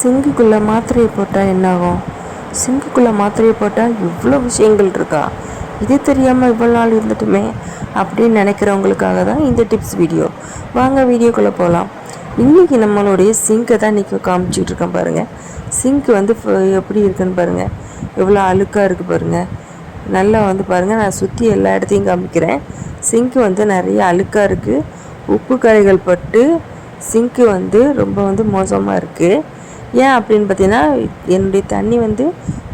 சிங்குக்குள்ளே மாத்திரையை போட்டால் என்னாகும்? சிங்குக்குள்ளே மாத்திரையை போட்டால் இவ்வளோ விஷயங்கள் இருக்கா? இது தெரியாமல் இவ்வளோ நாள் இருந்துட்டுமே அப்படின்னு நினைக்கிறவங்களுக்காக தான் இந்த டிப்ஸ் வீடியோ. வாங்க வீடியோக்குள்ளே போகலாம். இன்றைக்கி நம்மளுடைய சிங்கை தான் இன்றைக்கி காமிச்சிட்டு இருக்கேன் பாருங்கள். சிங்க் வந்து எப்படி இருக்குன்னு பாருங்கள், எவ்வளோ அழுக்காக இருக்குது பாருங்கள். நல்லா வந்து பாருங்கள், நான் சுற்றி எல்லா இடத்தையும் காமிக்கிறேன். சிங்க்கு வந்து நிறைய அழுக்காக இருக்குது, உப்பு கரைகள் பட்டு சிங்க்கு வந்து ரொம்ப வந்து மோசமாக இருக்குது. ஏன் அப்படின்னு பார்த்தீங்கன்னா, என்னுடைய தண்ணி வந்து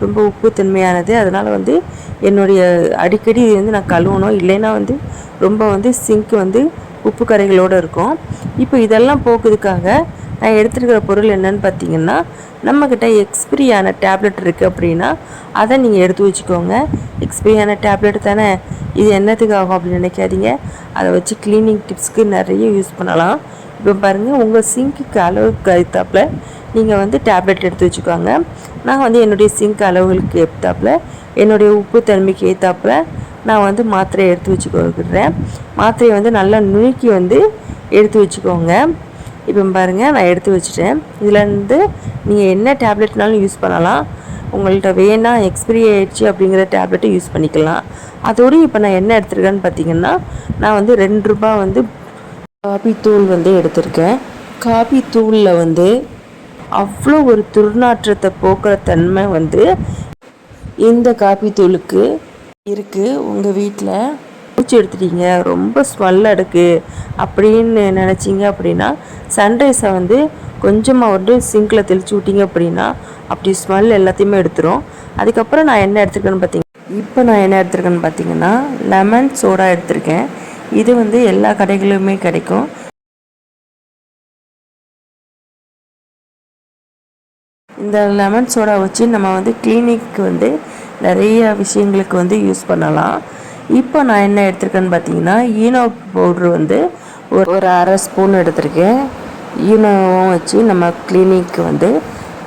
ரொம்ப உப்பு தன்மையானது. அதனால் வந்து என்னுடைய அடிக்கடி இது வந்து நான் கழுவணும், இல்லைன்னா வந்து ரொம்ப வந்து சிங்க் வந்து உப்பு கரைகளோடு இருக்கும். இப்போ இதெல்லாம் போக்குறதுக்காக நான் எடுத்துருக்கிற பொருள் என்னன்னு பார்த்தீங்கன்னா, நம்மக்கிட்ட எக்ஸ்பிரியான டேப்லெட் இருக்குது அப்படின்னா அதை நீங்கள் எடுத்து வச்சுக்கோங்க. எக்ஸ்பிரியான டேப்லெட் தானே, இது என்னத்துக்கு ஆகும் அப்படின்னு நினைக்காதீங்க. அதை வச்சு க்ளீனிங் டிப்ஸ்க்கு நிறைய யூஸ் பண்ணலாம். இப்போ பாருங்கள், உங்கள் சிங்க்குக்கு அளவுக்கு ஏற்றாப்புல நீங்கள் வந்து டேப்லெட் எடுத்து வச்சுக்கோங்க. நான் வந்து என்னுடைய சிங்க் அளவுகளுக்கு ஏற்றாப்புல, என்னுடைய உப்பு தன்மைக்கு ஏற்றாப்புல நான் வந்து மாத்திரையை எடுத்து வச்சுக்கிறேன். மாத்திரையை வந்து நல்லா நுணுக்கி வந்து எடுத்து வச்சுக்கோங்க. இப்போ பாருங்கள், நான் எடுத்து வச்சுட்டேன். இதிலேருந்து நீங்கள் என்ன டேப்லெட்னாலும் யூஸ் பண்ணலாம். உங்கள்கிட்ட வேணால் எக்ஸ்பிரி ஆயிடுச்சு அப்படிங்கிற டேப்லெட்டை யூஸ் பண்ணிக்கலாம். அதோடு இப்போ நான் என்ன எடுத்துருக்கேன்னு பார்த்தீங்கன்னா, நான் வந்து 2 ரூபா வந்து காபி தூள் வந்து எடுத்திருக்கேன். காபி தூளில் வந்து அவ்வளோ ஒரு துர்நாற்றத்தை போக்குற தன்மை வந்து இந்த காபி தூளுக்கு இருக்குது. உங்கள் வீட்டில் பூச்சி எடுத்துட்டீங்க, ரொம்ப ஸ்மெல் எடுக்குது அப்படின்னு நினச்சிங்க அப்படின்னா, சன்ரைஸை வந்து கொஞ்சமாக வந்து சிங்கில் தெளித்து விட்டிங்க அப்படின்னா அப்படி ஸ்மெல் எல்லாத்தையுமே எடுத்துரும். அதுக்கப்புறம் நான் என்ன எடுத்துருக்கேன்னு பார்த்தீங்கன்னா லெமன் சோடா எடுத்திருக்கேன். இது வந்து எல்லா கடைகளிலுமே கிடைக்கும். இந்த லெமன் சோடா வச்சு நம்ம வந்து கிளினிக்கு வந்து நிறைய விஷயங்களுக்கு வந்து யூஸ் பண்ணலாம். இப்போ நான் என்ன எடுத்திருக்கேன்னு பார்த்தீங்கன்னா, ஈனோ பவுட்ரு வந்து ஒரு அரை ஸ்பூன் எடுத்திருக்கேன். ஈனோவும் வச்சு நம்ம கிளினிக்கு வந்து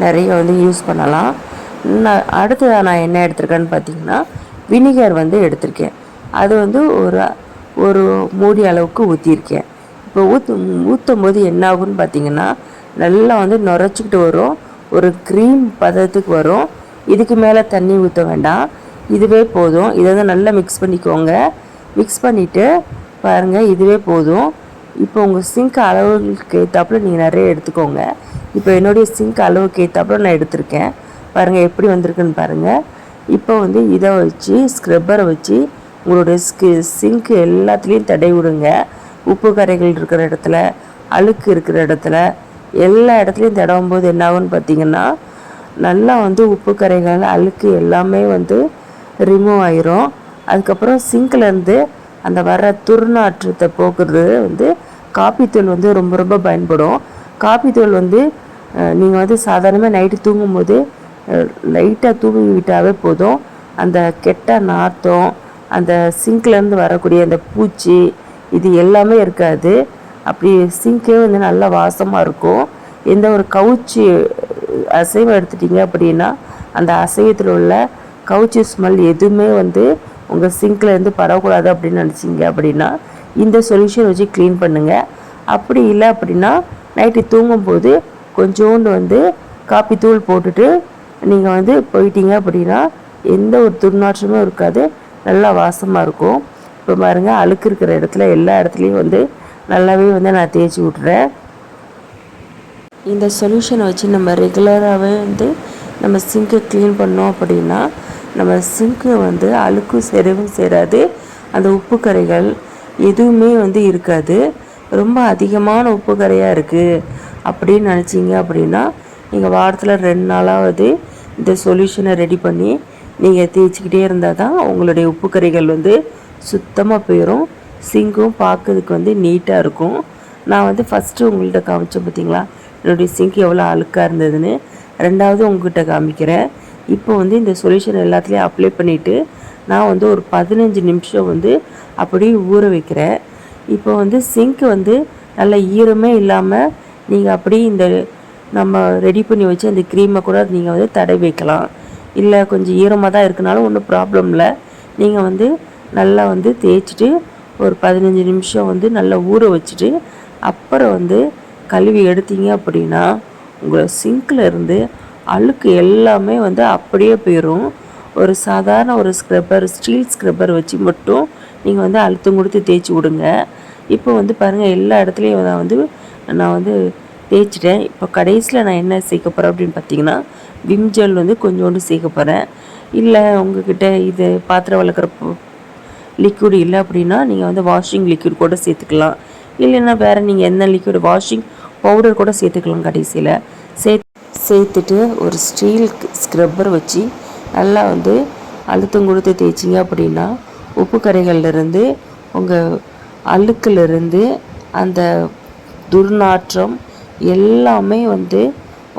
நிறைய வந்து யூஸ் பண்ணலாம். அடுத்ததாக நான் என்ன எடுத்திருக்கேன்னு பார்த்தீங்கன்னா, வினிகர் வந்து எடுத்திருக்கேன். அது வந்து ஒரு மூடி அளவுக்கு ஊற்றிருக்கேன். இப்போ ஊற்றும் போது என்ன ஆகுன்னு பார்த்தீங்கன்னா, நல்லா வந்து நுரைச்சிக்கிட்டு வரும், ஒரு க்ரீம் பதத்துக்கு வரும். இதுக்கு மேலே தண்ணி ஊற்ற வேண்டாம், இதுவே போதும். இதை வந்து நல்லா மிக்ஸ் பண்ணிக்கோங்க. மிக்ஸ் பண்ணிவிட்டு பாருங்கள், இதுவே போதும். இப்போ உங்கள் சிங்க் அளவுக்கு ஏற்றாப்புல நீங்கள் நிறைய எடுத்துக்கோங்க. இப்போ என்னுடைய சிங்க் அளவுக்கு ஏற்றாப்புல நான் எடுத்திருக்கேன். பாருங்கள் எப்படி வந்திருக்குன்னு பாருங்கள். இப்போ வந்து இதை வச்சு ஸ்க்ரப்பரை வச்சு உங்களுடைய சிங்க்கு எல்லாத்துலேயும் தடவி விடுங்க. உப்பு கரைகள் இருக்கிற இடத்துல, அழுக்கு இருக்கிற இடத்துல, எல்லா இடத்துலையும் தடவும் போது என்ன ஆகுன்னு பார்த்தீங்கன்னா, நல்லா வந்து உப்பு கரைகள் அழுக்கு எல்லாமே வந்து ரிமூவ் ஆயிரும். அதுக்கப்புறம் சிங்க்லேருந்து அந்த வர துர்நாற்றத்தை போக்குறது வந்து காப்பித்தூள் வந்து ரொம்ப ரொம்ப பயன்படும். காப்பித்தூள் வந்து நீங்கள் வந்து சாதாரணமாக நைட்டு தூங்கும்போது லைட்டாக தூங்கி விட்டாவே போதும். அந்த கெட்ட நாற்றம், அந்த சிங்க்லேருந்து வரக்கூடிய அந்த பூச்சி, இது எல்லாமே இருக்காது. அப்படி சிங்கே வந்து நல்லா வாசமாக இருக்கும். எந்த ஒரு கவுச்சி அசைவம் எடுத்துட்டிங்க அப்படின்னா அந்த அசைவத்தில் உள்ள கவுச்சி ஸ்மெல் எதுவுமே வந்து உங்கள் சிங்க்லேருந்து பரவக்கூடாது அப்படின்னு நினச்சிங்க அப்படின்னா இந்த சொல்யூஷன் வச்சு க்ளீன் பண்ணுங்கள். அப்படி இல்லை அப்படின்னா நைட்டு தூங்கும்போது கொஞ்சோண்டு வந்து காப்பி தூள் போட்டுட்டு நீங்கள் வந்து போயிட்டீங்க அப்படின்னா எந்த ஒரு துர்நாற்றமும் இருக்காது, நல்லா வாசமாக இருக்கும். இப்போ பாருங்கள், அழுக்கு இருக்கிற இடத்துல எல்லா இடத்துலையும் வந்து நல்லாவே வந்து நான் தேய்ச்சி விட்றேன். இந்த சொல்யூஷனை வச்சு நம்ம ரெகுலராகவே வந்து நம்ம சிங்கை க்ளீன் பண்ணோம் அப்படின்னா நம்ம சிங்க்கு வந்து அழுக்கும் சேரவும் சேராது, அந்த உப்பு கரைகள் எதுவுமே வந்து இருக்காது. ரொம்ப அதிகமான உப்பு கரையாக இருக்குது அப்படின்னு நினச்சிங்க அப்படின்னா நீங்கள் வாரத்தில் 2 நாளாவது இந்த சொல்யூஷனை ரெடி பண்ணி நீங்கள் தேய்ச்சிக்கிட்டே இருந்தால் தான் உங்களுடைய உப்பு கரைகள் வந்து சுத்தமாக போயிடும். சிங்க்கும் பார்க்கறதுக்கு வந்து நீட்டாக இருக்கும். நான் வந்து ஃபஸ்ட்டு உங்கள்கிட்ட காமிச்சேன் பார்த்தீங்களா, என்னுடைய சிங்க் எவ்வளோ அழுக்காக இருந்ததுன்னு. 2வது உங்கள்கிட்ட காமிக்கிறேன். இப்போ வந்து இந்த சொல்யூஷன் எல்லாத்துலேயும் அப்ளை பண்ணிவிட்டு நான் வந்து ஒரு 15 நிமிஷம் வந்து அப்படியே ஊற வைக்கிறேன். இப்போ வந்து சிங்க் வந்து நல்ல ஈரமே இல்லாமல் நீங்கள் அப்படியே இந்த நம்ம ரெடி பண்ணி வச்சு அந்த க்ரீமை கூட நீங்கள் வந்து தடவி வைக்கலாம். இல்லை கொஞ்சம் ஈரமாக தான் இருக்குனாலும் ஒன்றும் ப்ராப்ளம் இல்லை. நீங்கள் வந்து நல்லா வந்து தேய்ச்சிட்டு ஒரு 15 நிமிஷம் வந்து நல்லா ஊற வச்சுட்டு அப்புறம் வந்து கழுவி எடுத்தீங்க அப்படின்னா உங்கள் சிங்கில் இருந்து அழுக்கு எல்லாமே வந்து அப்படியே போயிடும். ஒரு சாதாரண ஒரு ஸ்க்ரப்பர், ஸ்டீல் ஸ்க்ரப்பர் வச்சு மட்டும் நீங்கள் வந்து அழுத்தம் கொடுத்து தேய்ச்சி விடுங்க. இப்போ வந்து பாருங்கள், எல்லா இடத்துலையும் நான் வந்து தேய்ச்சிட்டேன். இப்போ கடைசியில் நான் என்ன சேர்க்க போகிறேன் அப்படின்னு பார்த்தீங்கன்னா, விம் ஜெல் வந்து கொஞ்சோண்டு சேர்க்க போகிறேன். இல்லை உங்ககிட்ட இது பாத்திரம் வளர்க்குற லிக்விட் இல்லை அப்படின்னா நீங்கள் வந்து வாஷிங் லிக்விட் கூட சேர்த்துக்கலாம். இல்லைன்னா வேறு நீங்கள் என்ன லிக்விட், வாஷிங் பவுடர் கூட சேர்த்துக்கலாம். கடைசியில் சேர்த்துட்டு ஒரு ஸ்டீல் ஸ்க்ரப்பர் வச்சு நல்லா வந்து அழுத்தம் கொடுத்து தேய்ச்சிங்க அப்படின்னா உப்பு கரைகள்லேருந்து, உங்கள் அழுக்கிலிருந்து, அந்த துர்நாற்றம் எல்லாமே வந்து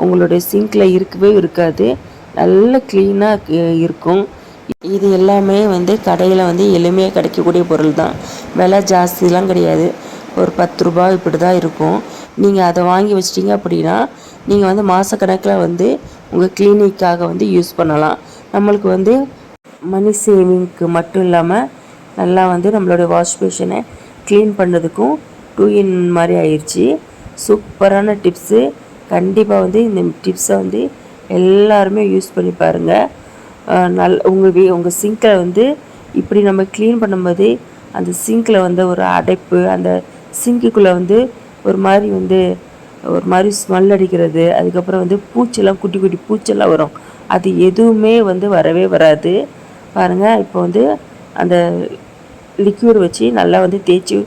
உங்களுடைய சிங்கில் இருக்கவே இருக்காது. நல்ல க்ளீனாக இருக்கும். இது எல்லாமே வந்து கடையில் வந்து எளிமையாக கிடைக்கக்கூடிய பொருள் தான். விலை ஜாஸ்திலாம் கிடையாது. ஒரு 10 ரூபாய் இப்படி தான் இருக்கும். நீங்கள் அதை வாங்கி வச்சிட்டிங்க அப்படின்னா நீங்கள் வந்து மாதக்கணக்கில் வந்து உங்கள் கிளினிக்காக வந்து யூஸ் பண்ணலாம். நம்மளுக்கு வந்து மணி சேவிங்க்கு மட்டும் இல்லாமல் நல்லா வந்து நம்மளுடைய வாஷ் பேஷனை க்ளீன் பண்ணுறதுக்கும் 2 in மாதிரி ஆயிடுச்சு. சூப்பரான டிப்ஸு. கண்டிப்பாக வந்து இந்த டிப்ஸை வந்து எல்லாருமே யூஸ் பண்ணி பாருங்கள். உங்கள் சிங்கை வந்து இப்படி நம்ம க்ளீன் பண்ணும்போது அந்த சிங்கில் வந்து ஒரு அடைப்பு, அந்த சிங்குக்குள்ளே வந்து ஒரு மாதிரி ஸ்மெல் அடிக்கிறது, அதுக்கப்புறம் வந்து பூச்செல்லாம், குட்டி குட்டி பூச்செல்லாம் வரும். அது எதுவுமே வந்து வரவே வராது. பாருங்கள், இப்போ வந்து அந்த லிக்விட் வச்சு நல்லா வந்து தேய்ச்சி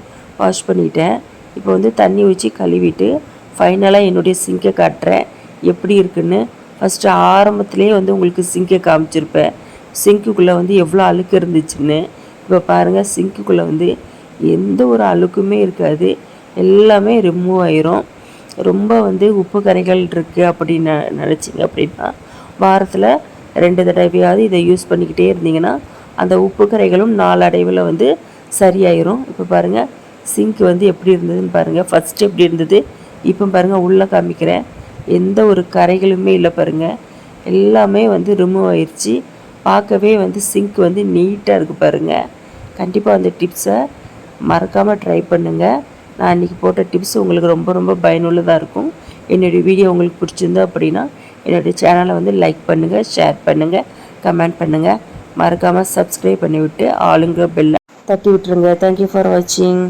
வாஷ் பண்ணிட்டேன். இப்போ வந்து தண்ணி வச்சு கழுவிட்டு ஃபைனலாக என்னுடைய சிங்கை காட்டுறேன் எப்படி இருக்குன்னு. ஃபஸ்ட்டு ஆரம்பத்துலேயே வந்து உங்களுக்கு சிங்கை காமிச்சிருப்பேன், சிங்க்குள்ளே வந்து எவ்வளோ அழுக்கு இருந்துச்சுன்னு. இப்போ பாருங்கள், சிங்க்குள்ளே வந்து எந்த ஒரு அழுக்குமே இருக்காது, எல்லாமே ரிமூவ் ஆயிரும். ரொம்ப வந்து உப்பு கரைகள் இருக்குது அப்படின்னு நினச்சிங்க அப்படின்னா வாரத்தில் 2 தடவையாவது இதை யூஸ் பண்ணிக்கிட்டே இருந்தீங்கன்னா அந்த உப்பு கரைகளும் நாளடைவில் வந்து சரியாயிரும். இப்போ பாருங்கள், சிங்க் வந்து எப்படி இருந்ததுன்னு பாருங்கள். ஃபஸ்ட்டு எப்படி இருந்தது, இப்போ பாருங்கள், உள்ளே காமிக்கிறேன். எந்த ஒரு கரைகளுமே இல்லை பாருங்கள், எல்லாமே வந்து ரிமூவ் ஆயிடுச்சு. பார்க்கவே வந்து சிங்க் வந்து நீட்டாக இருக்குது பாருங்கள். கண்டிப்பாக அந்த டிப்ஸை மறக்காமல் ட்ரை பண்ணுங்கள். நான் இன்றைக்கி போட்ட டிப்ஸ் உங்களுக்கு ரொம்ப ரொம்ப பயனுள்ளதாக இருக்கும். என்னுடைய வீடியோ உங்களுக்கு பிடிச்சிருந்தா அப்படின்னா என்னுடைய சேனலை வந்து லைக் பண்ணுங்கள், ஷேர் பண்ணுங்கள், கமெண்ட் பண்ணுங்கள். மறக்காமல் சப்ஸ்கிரைப் பண்ணிவிட்டு ஆளுங்க பெல்லை தட்டி விட்டுருங்க. தேங்க்யூ ஃபார் வாட்சிங்.